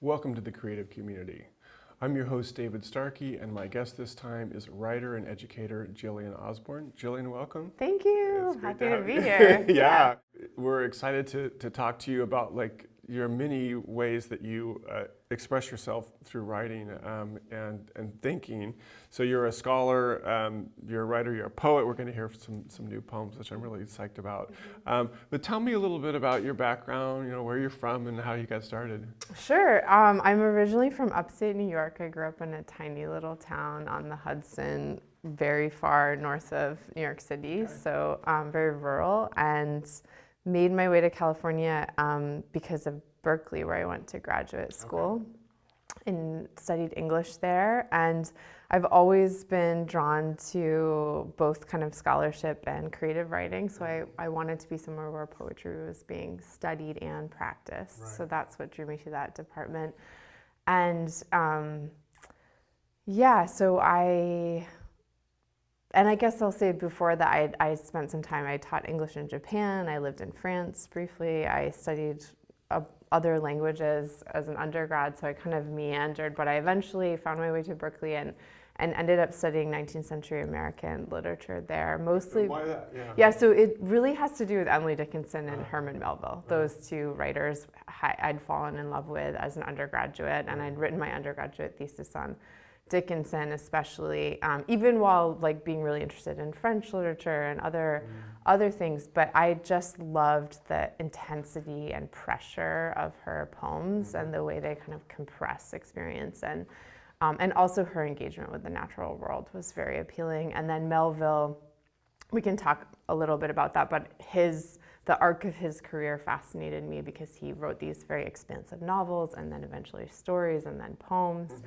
Welcome to the creative community. I'm your host, David Starkey, and my guest this time is writer and educator Gillian Osborne. Gillian, welcome. Thank you. It's great Happy to be you. here. Yeah. We're excited to talk to you about your many ways that you express yourself through writing and thinking. So you're a scholar, you're a writer, you're a poet. We're going to hear some new poems, which I'm really psyched about. But tell me a little bit about your background, where you're from and how you got started. Sure. I'm originally from upstate New York. I grew up in a tiny little town on the Hudson, very far north of New York City, so very rural, and made my way to California because of Berkeley, where I went to graduate school and studied English there. And I've always been drawn to both kind of scholarship and creative writing. So I wanted to be somewhere where poetry was being studied and practiced. Right. So that's what drew me to that department. And so I guess I'll say before that I spent some time, I taught English in Japan, I lived in France briefly, I studied other languages as an undergrad, so I kind of meandered, but I eventually found my way to Berkeley and ended up studying 19th century American literature there, mostly. Why that? Yeah, so it really has to do with Emily Dickinson and Herman Melville. Those two writers I'd fallen in love with as an undergraduate, and I'd written my undergraduate thesis on Dickinson, especially, even while being really interested in French literature and other things. But I just loved the intensity and pressure of her poems and the way they kind of compress experience, and also her engagement with the natural world was very appealing. And then Melville, we can talk a little bit about that, but the arc of his career fascinated me because he wrote these very expansive novels and then eventually stories and then poems.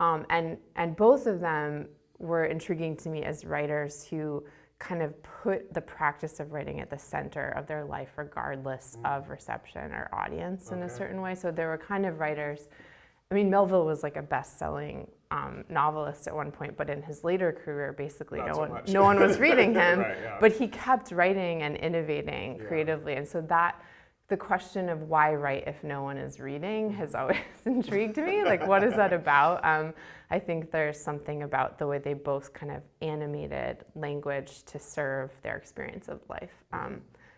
And both of them were intriguing to me as writers who kind of put the practice of writing at the center of their life, regardless of reception or audience in a certain way. So there were kind of writers, Melville was like a best-selling novelist at one point, but in his later career, basically no one was reading him, right, yeah. But he kept writing and innovating creatively. And so the question of why write if no one is reading has always intrigued me. What is that about? I think there's something about the way they both kind of animated language to serve their experience of life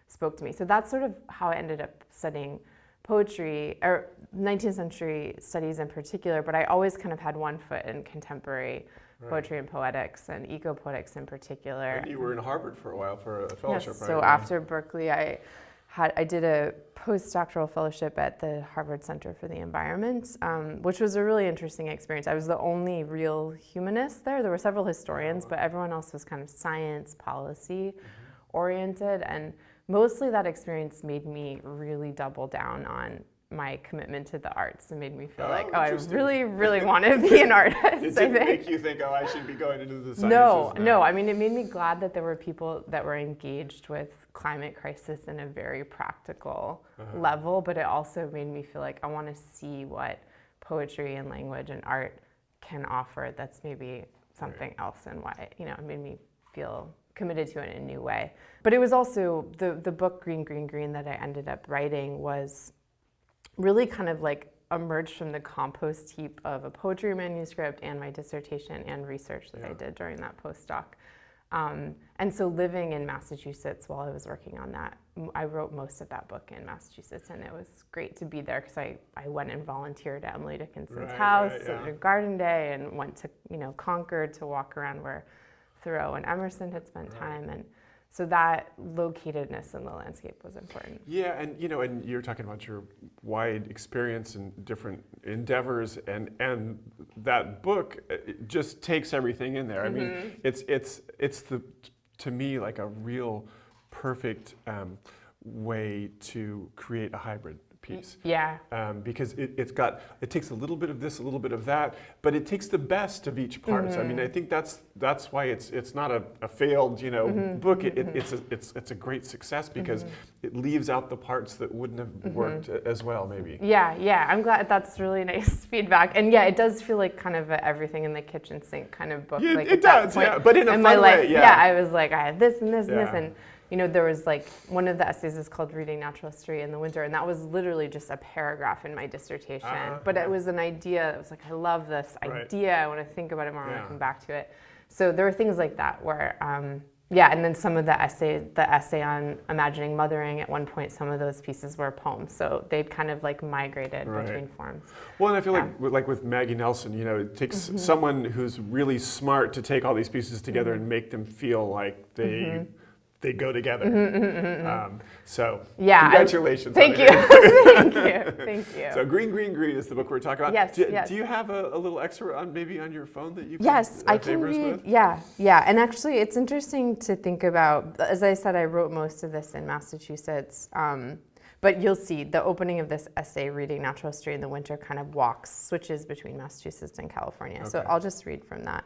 spoke to me. So that's sort of how I ended up studying poetry, or 19th century studies in particular, but I always kind of had one foot in contemporary poetry and poetics and eco-poetics in particular. And you were in Harvard for a while for a fellowship, yes, right? So after Berkeley, I did a postdoctoral fellowship at the Harvard Center for the Environment, which was a really interesting experience. I was the only real humanist there. There were several historians, but everyone else was kind of science, policy oriented. And mostly that experience made me really double down on my commitment to the arts and made me feel I really, really want to be an artist. It didn't make you think, I should be going into the sciences No. now. It made me glad that there were people that were engaged with climate crisis in a very practical level, but it also made me feel I want to see what poetry and language and art can offer that's maybe something else, and why, it made me feel committed to it in a new way. But it was also, the book Green, Green, Green that I ended up writing was really kind of emerged from the compost heap of a poetry manuscript and my dissertation and research that I did during that postdoc. And so living in Massachusetts while I was working on that, I wrote most of that book in Massachusetts, and it was great to be there because I went and volunteered at Emily Dickinson's house at a garden day, and went to Concord to walk around where Thoreau and Emerson had spent time, and so that locatedness in the landscape was important. Yeah, and and you're talking about your wide experience in different endeavors, and that book just takes everything in there. I mean, it's to me a real perfect way to create a hybrid piece. Yeah. Because it takes a little bit of this, a little bit of that, but it takes the best of each part. I mean, I think that's why it's not a failed book. It's a great success because it leaves out the parts that wouldn't have worked as well, maybe. Yeah. I'm glad. That's really nice feedback. And yeah, it does feel like kind of a everything in the kitchen sink kind of book. Yeah, it does. Yeah, but in a fun way. Yeah, I was I have this and this and this, and you know, there was like, one of the essays is called Reading Natural History in the Winter, and that was literally just a paragraph in my dissertation. But it was an idea, it was like, I love this idea, I want to think about it more, I want to come back to it. So there were things like that where, yeah, and then some of the essay on imagining mothering, at one point, some of those pieces were poems. So they'd kind of like migrated between forms. Well, and I feel like with Maggie Nelson, you know, it takes someone who's really smart to take all these pieces together and make them feel like they go together. So congratulations. Thank you. Thank you. So Green, Green, Green is the book we're talking about. Yes, do you have a little extra on maybe on your phone that you can I can read. With? Yeah. And actually, it's interesting to think about. As I said, I wrote most of this in Massachusetts. But you'll see the opening of this essay, Reading Natural History in the Winter, kind of switches between Massachusetts and California. So I'll just read from that.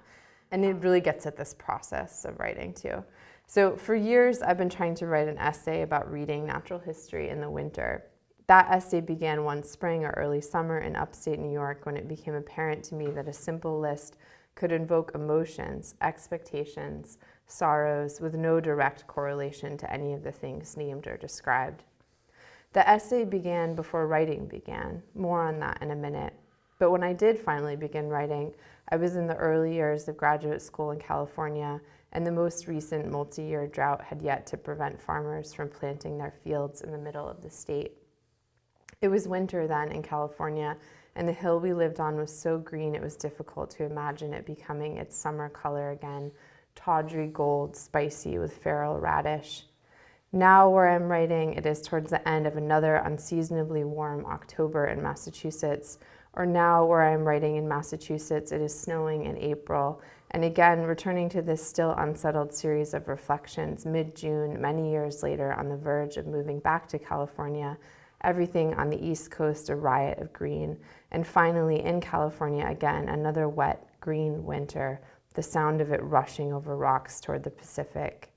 And it really gets at this process of writing too. So for years, I've been trying to write an essay about reading natural history in the winter. That essay began one spring or early summer in upstate New York when it became apparent to me that a simple list could invoke emotions, expectations, sorrows with no direct correlation to any of the things named or described. The essay began before writing began. More on that in a minute. But when I did finally begin writing, I was in the early years of graduate school in California, and the most recent multi-year drought had yet to prevent farmers from planting their fields in the middle of the state. It was winter then in California, and the hill we lived on was so green it was difficult to imagine it becoming its summer color again, tawdry gold, spicy with feral radish. Now where I'm writing, it is towards the end of another unseasonably warm October in Massachusetts, or now where I'm writing in Massachusetts, it is snowing in April. And again, returning to this still unsettled series of reflections, mid-June, many years later, on the verge of moving back to California, everything on the East Coast a riot of green. And finally, in California again, another wet, green winter, the sound of it rushing over rocks toward the Pacific.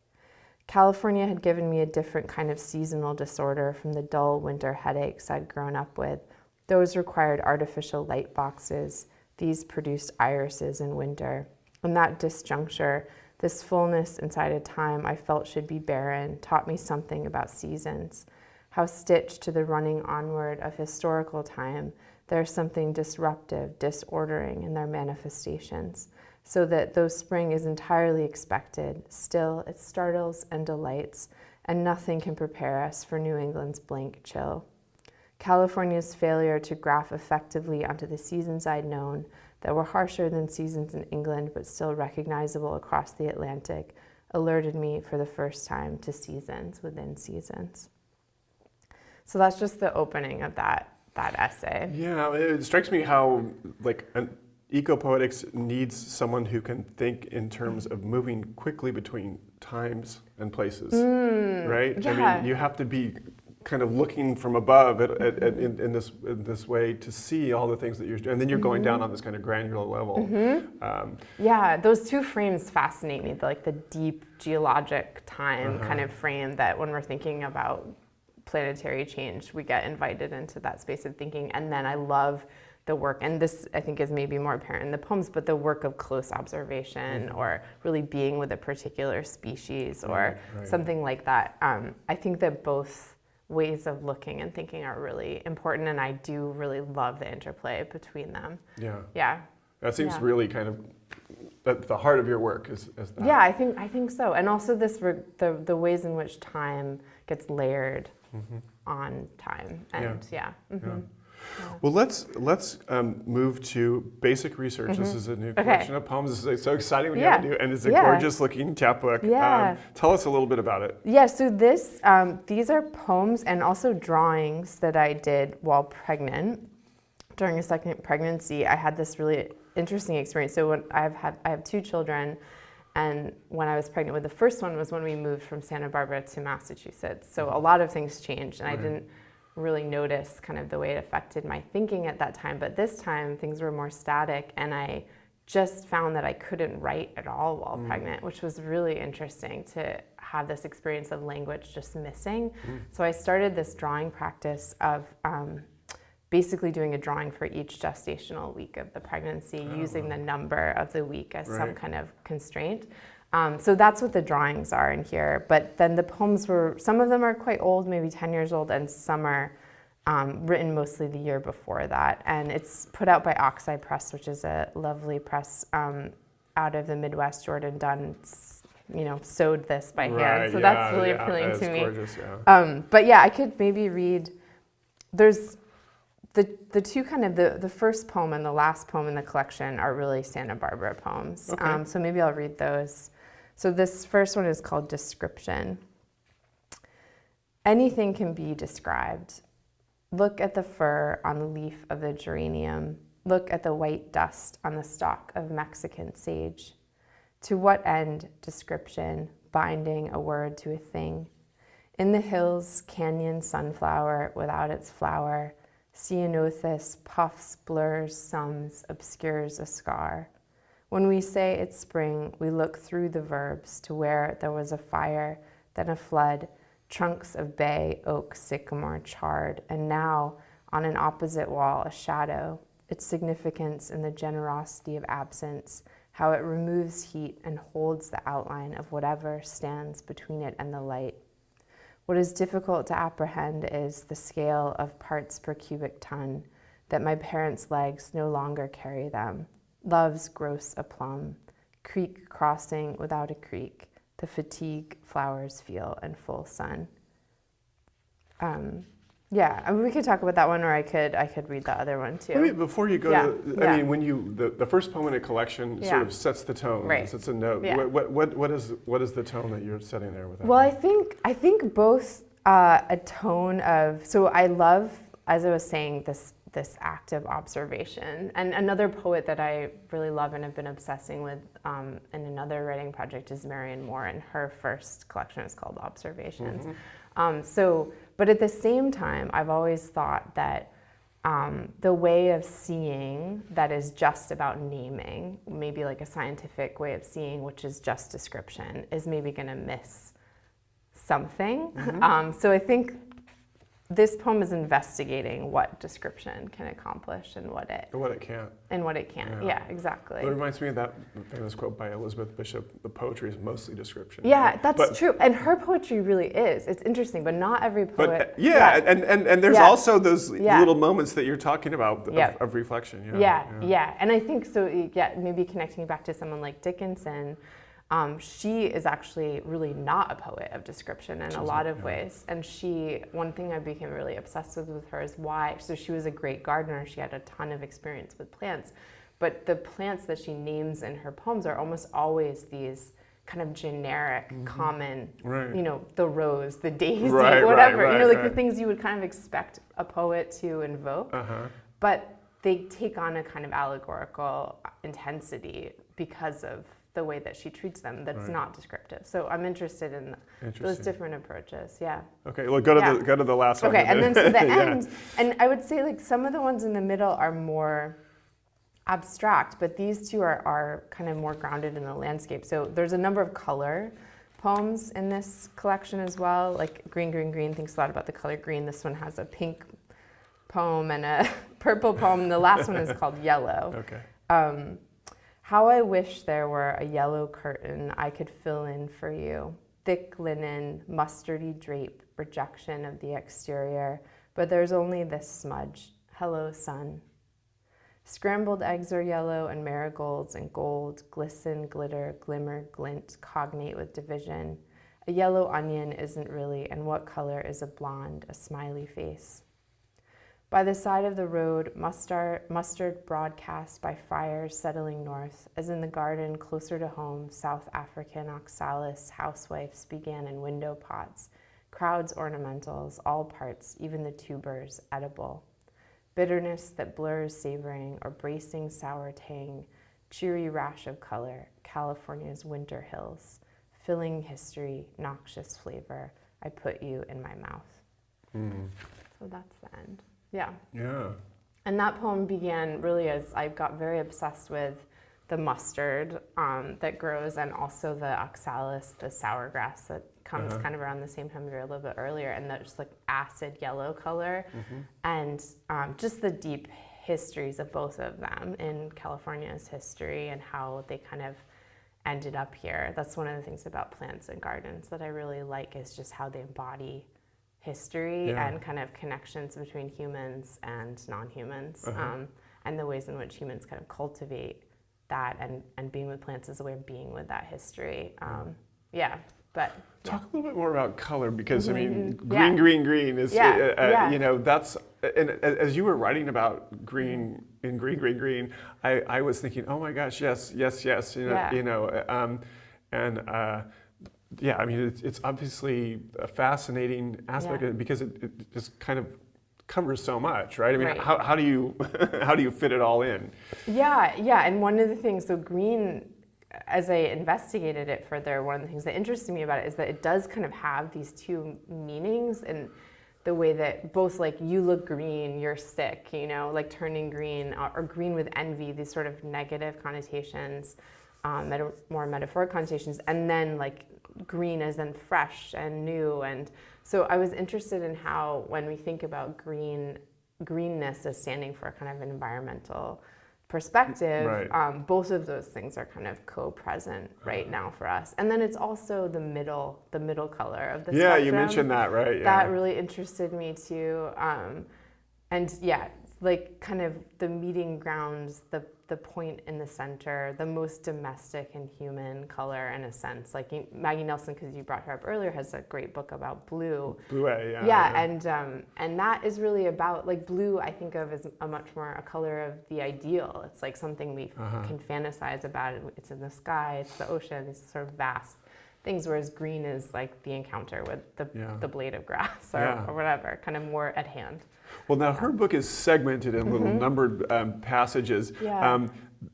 California had given me a different kind of seasonal disorder from the dull winter headaches I'd grown up with. Those required artificial light boxes. These produced irises in winter. And that disjuncture, this fullness inside a time I felt should be barren, taught me something about seasons. How stitched to the running onward of historical time, there's something disruptive, disordering in their manifestations, so that though spring is entirely expected, still it startles and delights, and nothing can prepare us for New England's blank chill. California's failure to graph effectively onto the seasons I'd known, that were harsher than seasons in England but still recognizable across the Atlantic, alerted me for the first time to seasons within seasons. So that's just the opening of that essay. Yeah, it strikes me how ecopoetics needs someone who can think in terms of moving quickly between times and places, right? Yeah. I mean, you have to be kind of looking from above in this way to see all the things that you're doing, and then you're going down on this kind of granular level. Yeah, those two frames fascinate me, like the deep geologic time kind of frame that when we're thinking about planetary change, we get invited into that space of thinking. And then I love the work, and this I think is maybe more apparent in the poems, but the work of close observation or really being with a particular species or something like that. I think that both ways of looking and thinking are really important, and I do really love the interplay between them. Yeah. That seems really kind of at the heart of your work is that. Yeah, I think so, and also this the ways in which time gets layered on time, and Well, let's move to basic research. This is a new collection of poems. This is so exciting when you have to do, and it's a gorgeous looking chapbook. Tell us a little bit about it. Yeah, so these are poems and also drawings that I did while pregnant. During a second pregnancy, I had this really interesting experience. So when I have two children, and when I was pregnant with the first one was when we moved from Santa Barbara to Massachusetts. So a lot of things changed, and I didn't really notice kind of the way it affected my thinking at that time. But this time things were more static, and I just found that I couldn't write at all while pregnant, which was really interesting to have this experience of language just missing. So I started this drawing practice of basically doing a drawing for each gestational week of the pregnancy, using the number of the week as some kind of constraint. So that's what the drawings are in here. But then the poems some of them are quite old, maybe 10 years old, and some are written mostly the year before that. And it's put out by Oxeye Press, which is a lovely press out of the Midwest. Jordan Dunn, sewed this by hand. So that's really appealing to me. Gorgeous, yeah. But yeah, I could maybe read, there's the two kind of, the first poem and the last poem in the collection are really Santa Barbara poems. Okay. So maybe I'll read those. So this first one is called Description. Anything can be described. Look at the fur on the leaf of the geranium. Look at the white dust on the stalk of Mexican sage. To what end description, binding a word to a thing? In the hills, canyon sunflower without its flower, ceanothus puffs, blurs, sums, obscures a scar. When we say it's spring, we look through the verbs to where there was a fire, then a flood, trunks of bay, oak, sycamore charred, and now, on an opposite wall, a shadow, its significance in the generosity of absence, how it removes heat and holds the outline of whatever stands between it and the light. What is difficult to apprehend is the scale of parts per cubic ton, that my parents' legs no longer carry them. Love's gross aplomb, creek crossing without a creek, the fatigue flowers feel in full sun. Yeah, I mean, we could talk about that one, or I could read the other one too. Before you go to, I mean, when the first poem in a collection sort of sets the tone, right. sets a note. Yeah. What is the tone that you're setting there with that? Well, I think both a tone of, so I love, as I was saying, this active observation. And another poet that I really love and have been obsessing with in another writing project is Marian Moore, and her first collection is called Observations. Mm-hmm. But at the same time, I've always thought that the way of seeing that is just about naming, maybe like a scientific way of seeing, which is just description, is maybe going to miss something. Mm-hmm. So I think this poem is investigating what description can accomplish and what it can't. And what it can't. Yeah, exactly. It reminds me of that famous quote by Elizabeth Bishop, the poetry is mostly description. Yeah, that's true. And her poetry really is. It's interesting, but not every poet. But, and there's also those little moments that you're talking about of reflection. Yeah. And I think so, maybe connecting back to someone like Dickinson, she is actually really not a poet of description in a lot of ways. And one thing I became really obsessed with her is why, so she was a great gardener, she had a ton of experience with plants, but the plants that she names in her poems are almost always these kind of generic, common, the rose, the daisy, whatever, the things you would kind of expect a poet to invoke. But they take on a kind of allegorical intensity because of the way that she treats them that's not descriptive. So I'm interested in those different approaches. Yeah. Okay, well, go to the last one. Okay, and then so the end, and I would say like some of the ones in the middle are more abstract, but these two are kind of more grounded in the landscape. So there's a number of color poems in this collection as well, like Green, Green, Green thinks a lot about the color green. This one has a pink poem and a purple poem. The last one is called Yellow. Okay. How I wish there were a yellow curtain I could fill in for you. Thick linen, mustardy drape, rejection of the exterior, but there's only this smudge. Hello, sun. Scrambled eggs are yellow and marigolds and gold, glisten, glitter, glimmer, glint, cognate with division. A yellow onion isn't really, and what color is a blonde, a smiley face? By the side of the road, mustard broadcast by fires settling north, as in the garden closer to home, South African oxalis housewives began in window pots, crowds ornamentals, all parts, even the tubers, edible. Bitterness that blurs savoring or bracing sour tang, cheery rash of color, California's winter hills, filling history, noxious flavor, I put you in my mouth. So that's the end. Yeah. And that poem began really as I got very obsessed with the mustard that grows, and also the oxalis, the sour grass that comes kind of around the same time of year, a little bit earlier, and that just like acid yellow color, and just the deep histories of both of them in California's history and how they kind of ended up here. That's one of the things about plants and gardens that I really like, is just how they embody history and kind of connections between humans and non-humans, and the ways in which humans kind of cultivate that, and being with plants is a way of being with that history. But talk a little bit more about color, because I mean, green is you know, that's, and as you were writing about green and green, I was thinking, oh my gosh, yes, you know, I mean, it's obviously a fascinating aspect of it, because it just kind of covers so much, right? I mean, how do you how do you fit it all in? And one of the things, so green, as I investigated it further, one of the things that interested me about it is that it does kind of have these two meanings, and the way that both, like, you look green, you're sick, you know, like turning green, or green with envy, these sort of negative connotations, more metaphoric connotations, and then like green as in fresh and new. And so I was interested in how, when we think about greenness as standing for kind of an environmental perspective, both of those things are kind of co-present right now for us. And then it's also the middle color of the spectrum. You mentioned that, right? That really interested me too. Like kind of the meeting grounds, the point in the center, the most domestic and human color in a sense. Like Maggie Nelson, because you brought her up earlier, has a great book about blue. Blue, and that is really about, like, blue I think of as a much more a color of the ideal. It's like something we can fantasize about. It's in the sky, it's the ocean, these sort of vast things, whereas green is like the encounter with the blade of grass or whatever, kind of more at hand. Well, now her book is segmented in little numbered passages.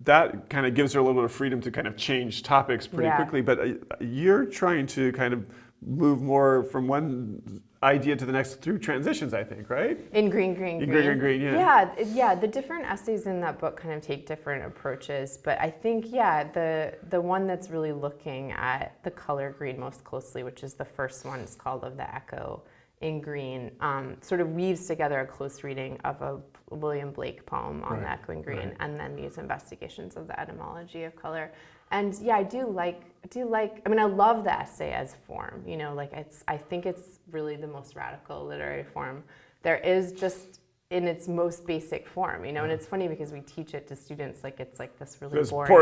That kind of gives her a little bit of freedom to kind of change topics pretty quickly, but you're trying to kind of move more from one idea to the next through transitions, I think, right? In green, yeah. The different essays in that book kind of take different approaches, but I think, the one that's really looking at the color green most closely, which is the first one, is called Of the Echo in Green, sort of weaves together a close reading of a William Blake poem on the echo in green, and then these investigations of the etymology of color. And I do like, I mean, I love the essay as form, you know, like I think it's really the most radical literary form there is, just in its most basic form, you know, and it's funny because we teach it to students like it's like this really boring thing,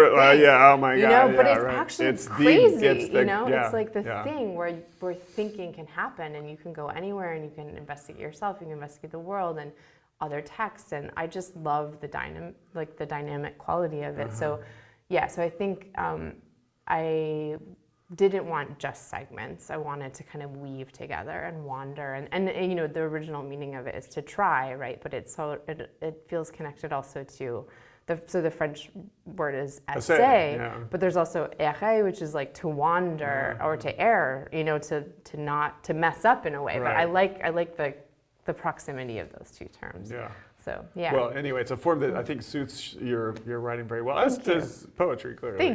oh my God, you know, but it's actually crazy, you know, it's like the thing where thinking can happen, and you can go anywhere, and you can investigate yourself, you can investigate the world and other texts, and I just love the dynamic quality of it. So I think I didn't want just segments. I wanted to kind of weave together and wander, and you know, the original meaning of it is to try, right? But it feels connected also to the French word is essay, but there's also errer, which is like to wander or to err, you know, to mess up in a way. But I like the proximity of those two terms. So Well, anyway, it's a form that I think suits your writing very well, as does poetry, clearly.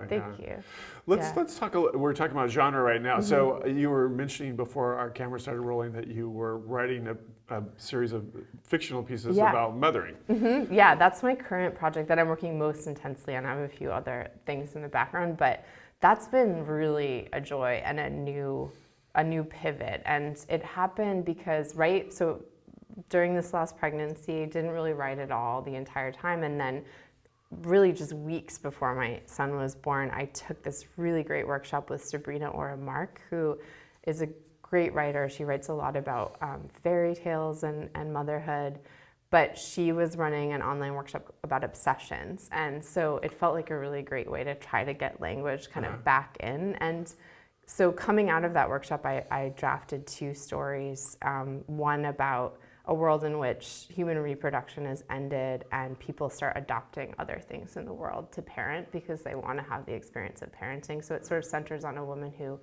Thank you. Let's talk. We're talking about genre right now. So you were mentioning before our camera started rolling that you were writing a series of fictional pieces about mothering. Yeah, that's my current project that I'm working most intensely on. I have a few other things in the background, but that's been really a joy and a new pivot. And it happened because so during this last pregnancy, didn't really write at all the entire time, and then really just weeks before my son was born, I took this really great workshop with Sabrina Ora-Mark, who is a great writer. She writes a lot about fairy tales and motherhood, but she was running an online workshop about obsessions, and so it felt like a really great way to try to get language kind of back in. And so coming out of that workshop, I drafted 2 stories, one about a world in which human reproduction has ended and people start adopting other things in the world to parent because they want to have the experience of parenting. So it sort of centers on a woman who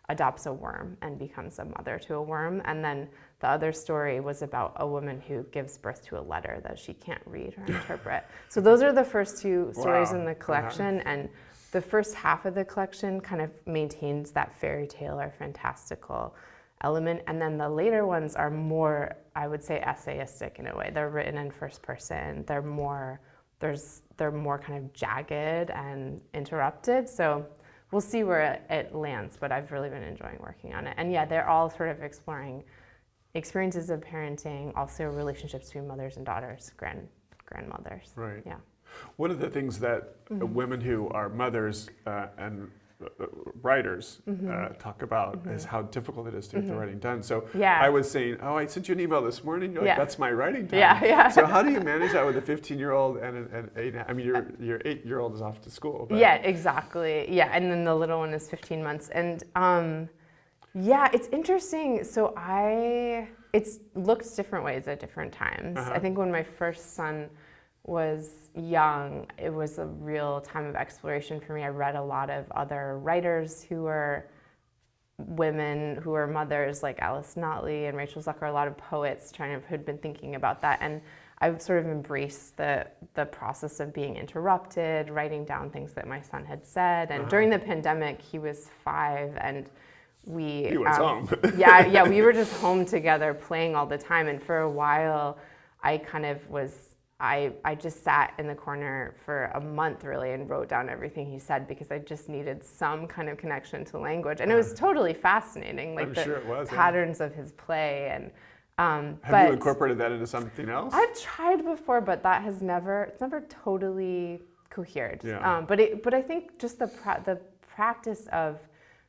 adopts a worm and becomes a mother to a worm. And then the other story was about a woman who gives birth to a letter that she can't read or interpret. So those are the first 2 stories in the collection. And the first half of the collection kind of maintains that fairy tale or fantastical element, and then the later ones are more, I would say, essayistic in a way. They're written in first person. They're more kind of jagged and interrupted. So we'll see where it lands, but I've really been enjoying working on it. And yeah, they're all sort of exploring experiences of parenting, also relationships between mothers and daughters, grandmothers. Right. Yeah. One of the things that women who are mothers and writers talk about is how difficult it is to get the writing done. So I was saying, oh, I sent you an email this morning. You're like, that's my writing time. Yeah. So how do you manage that with a 15-year-old and an 8? I mean, your 8-year-old is off to school. But. Yeah, exactly. Yeah, and then the little one is 15 months. And yeah, it's interesting. So it's looked different ways at different times. I think when my first son was young, it was a real time of exploration for me. I read a lot of other writers who were women who were mothers, like Alice Notley and Rachel Zucker, a lot of poets who'd been thinking about that. And I sort of embraced the process of being interrupted, writing down things that my son had said. And during the pandemic, he was 5, and he was home. yeah, we were just home together playing all the time. And for a while, I kind of I just sat in the corner for a month really and wrote down everything he said, because I just needed some kind of connection to language. And it was totally fascinating, like patterns of his play. And have you incorporated that into something else? I've tried before, but it's never totally cohered. Yeah. But I think just the practice of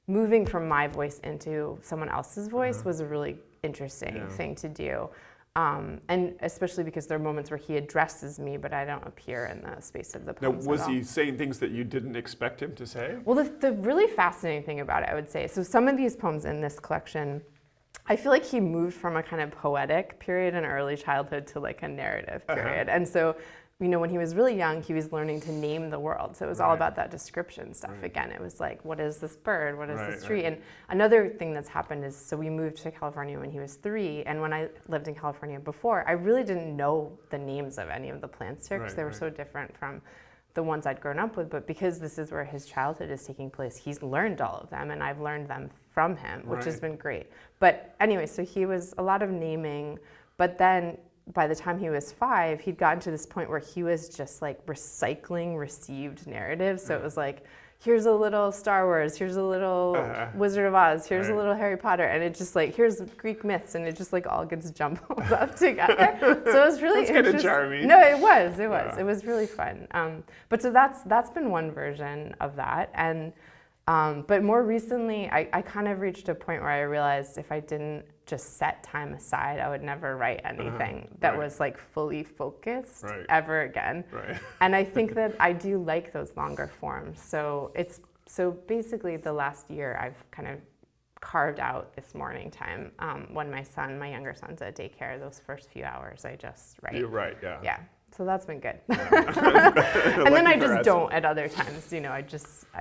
moving from my voice into someone else's voice was a really interesting thing to do. And especially because there are moments where he addresses me, but I don't appear in the space of the poems. Now, was he saying things that you didn't expect him to say? Well, the really fascinating thing about it, I would say, so some of these poems in this collection, I feel like he moved from a kind of poetic period in early childhood to like a narrative period. And so, you know, when he was really young, he was learning to name the world. So it was all about that description stuff. Again, it was like, what is this bird? What is this tree? And another thing that's happened is, so we moved to California when he was 3. And when I lived in California before, I really didn't know the names of any of the plants here, because they were so different from the ones I'd grown up with. But because this is where his childhood is taking place, he's learned all of them, and I've learned them from him, which has been great. But anyway, so he was a lot of naming, but then by the time he was 5, he'd gotten to this point where he was just like recycling received narratives. So it was like, here's a little Star Wars, here's a little Wizard of Oz, here's a little Harry Potter, and it just like, here's Greek myths, and it just like all gets jumbled up together. So it was really interesting. That's kind of charming. No, it was. It was really fun. But so that's been one version of that. And but more recently, I kind of reached a point where I realized if I didn't just set time aside, I would never write anything that was like fully focused ever again. And I think that I do like those longer forms. So basically the last year I've kind of carved out this morning time when my younger son's at daycare. Those first few hours I just write. You write, Yeah. So that's been good. And then I just don't at other times, you know, I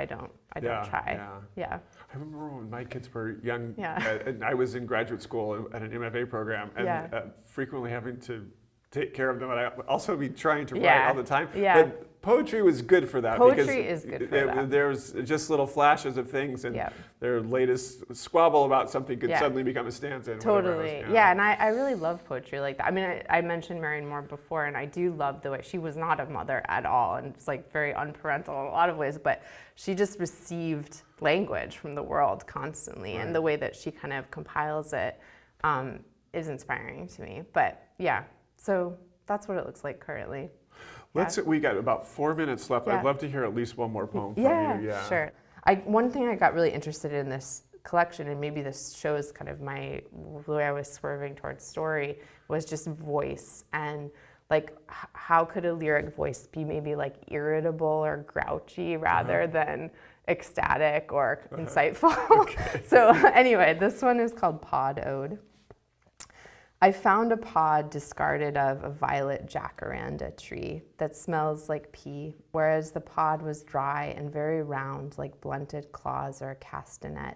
don't try. Yeah. I remember when my kids were young, and I was in graduate school at an MFA program, and frequently having to take care of them, and I also be trying to write all the time. But poetry was good for that. Poetry is good for that. There's just little flashes of things, and their latest squabble about something could suddenly become a stanza. Totally. And I really love poetry like that. I mean, I mentioned Marion Moore before, and I do love the way she was not a mother at all, and it's like very unparental in a lot of ways, but she just received language from the world constantly, and the way that she kind of compiles it is inspiring to me. But yeah, so that's what it looks like currently. We got about 4 minutes left. I'd love to hear at least one more poem from you. Yeah, sure. One thing I got really interested in this collection, and maybe this shows kind of the way I was swerving towards story, was just voice. And like, how could a lyric voice be maybe like irritable or grouchy rather than ecstatic or insightful? So anyway, this one is called Pod Ode. I found a pod discarded of a violet jacaranda tree that smells like pea, whereas the pod was dry and very round like blunted claws or a castanet.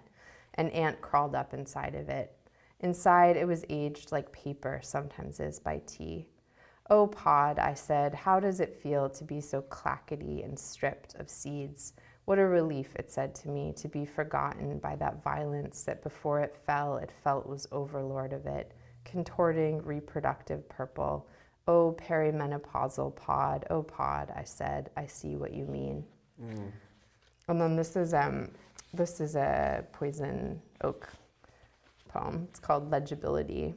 An ant crawled up inside of it. Inside it was aged like paper sometimes is by tea. Oh pod, I said, how does it feel to be so clackety and stripped of seeds? What a relief, it said to me, to be forgotten by that violence that before it felt was overlord of it. Contorting reproductive purple. Oh, perimenopausal pod, oh pod, I said, I see what you mean. And then this is a poison oak poem. It's called Legibility.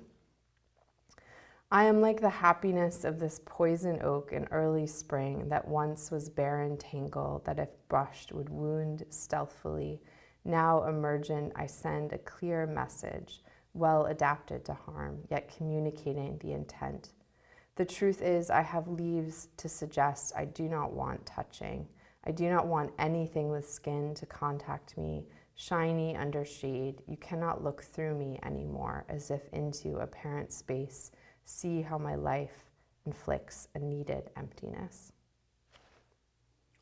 I am like the happiness of this poison oak in early spring that once was barren tangle that if brushed would wound stealthily. Now emergent, I send a clear message, well adapted to harm, yet communicating the intent. The truth is, I have leaves to suggest I do not want touching. I do not want anything with skin to contact me, shiny under shade. You cannot look through me anymore, as if into apparent space. See how my life inflicts a needed emptiness.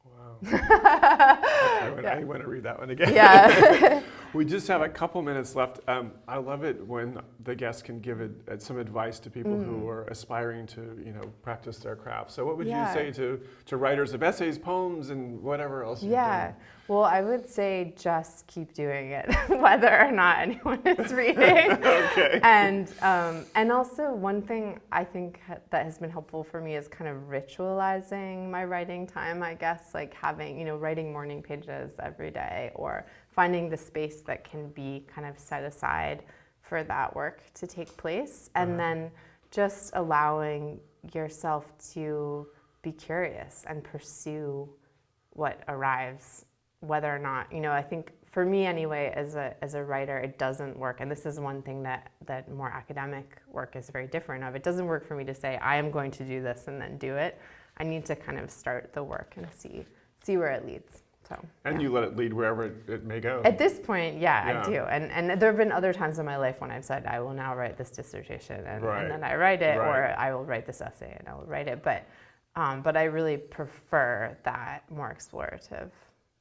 Wow. I want to read that one again. Yeah. We just have a couple minutes left. I love it when the guests can give some advice to people who are aspiring to, practice their craft. So what would you say to writers of essays, poems, and whatever else you're doing? Well, I would say just keep doing it, whether or not anyone is reading. Okay. And also one thing I think that has been helpful for me is kind of ritualizing my writing time, I guess, like having, writing morning pages every day, or finding the space that can be kind of set aside for that work to take place, and then just allowing yourself to be curious and pursue what arrives, whether or not, I think for me anyway, as a writer, it doesn't work. And this is one thing that more academic work is very different of. It doesn't work for me to say, I am going to do this and then do it. I need to kind of start the work and see where it leads. And you let it lead wherever it may go. At this point, I do. And there have been other times in my life when I've said, I will now write this dissertation, and then I write it, or I will write this essay and I will write it. But I really prefer that more explorative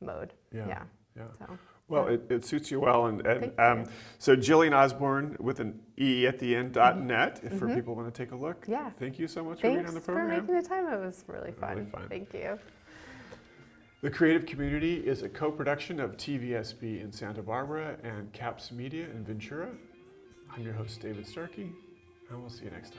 mode. Yeah. So, well, it suits you well. So Gillian Osborne with an E at the end, .net, if for people who want to take a look. Yeah. Thank you so much for being on the program. Thanks for making the time. It was really fun. Thank you. The Creative Community is a co-production of TVSB in Santa Barbara and CAPS Media in Ventura. I'm your host, David Starkey, and we'll see you next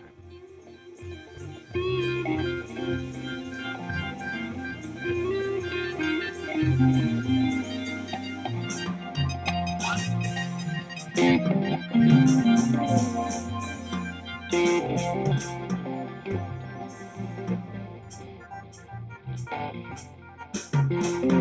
time.